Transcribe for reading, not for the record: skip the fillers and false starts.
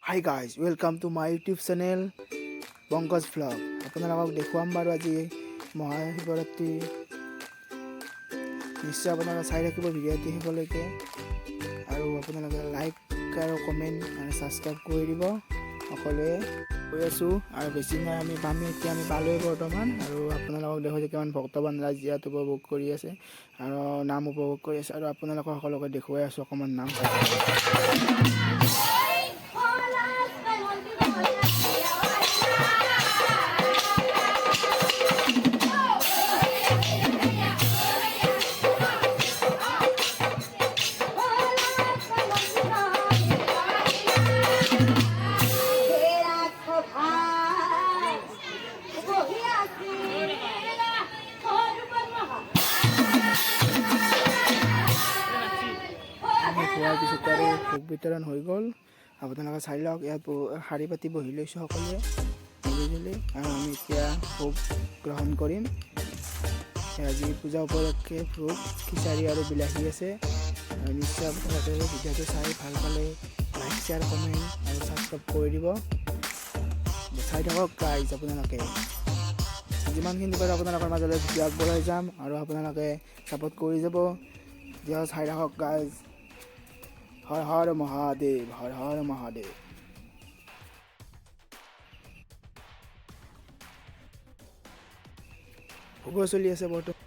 Hi guys, welcome to my YouTube channel Pankaj vlog. আপোনালোকক দেখুৱাম বাৰু আজি মহাশিৱৰাত্ৰি নিশ্চয় আপোনালোকে চাই থাকিব ভিডিঅ'টি শেষলৈকে আৰু আপোনালোকে লাইক আৰু কমেণ্ট আৰু সাবস্ক্ৰাইব কৰি দিব সকলোৱে কৈ আছোঁ আৰু বেছি নাই আমি পালোৱে বৰ্তমান আৰু আপোনালোকক দেখুৱাই কিমান ভক্তবান ৰাইজ ইয়াত উপভোগ কৰি আছে আৰু নাম উপভোগ কৰি আছে আৰু আপোনালোকক সকলোকে দেখুৱাই আছোঁ অকণমান নাম খোৱাৰ পিছত আৰু ভোগ বিতৰণ হৈ গ'ল আপোনালোকে চাই লওক ইয়াত শাৰী পাতি বহি লৈছোঁ সকলোৱে মিলি আৰু আমি এতিয়া ভোগ গ্ৰহণ কৰিম আজি পূজা উপলক্ষে ভোগ খিচাৰী আৰু বিলাহী আছে আৰু নিশ্চয় আপোনালোকে ভিডিঅ'টো চাই ভাল পালে লাইক শ্বেয়াৰ কমেণ্ট আৰু ছাবস্ক্ৰাইব কৰি দিব চাই থাকক গাইজ আপোনালোকে যিমানখিনি পাৰে আপোনালোকৰ মাজলৈ ভিডিঅ' আগবঢ়াই যাম আৰু আপোনালোকে ছাপোৰ্ট কৰি যাব দিয়ক চাই থাকক গাইজ হৰ হৰ মহাদেৱ হৰ হৰ মহাদেৱ ভোগ চলি আছে বৰ্তমান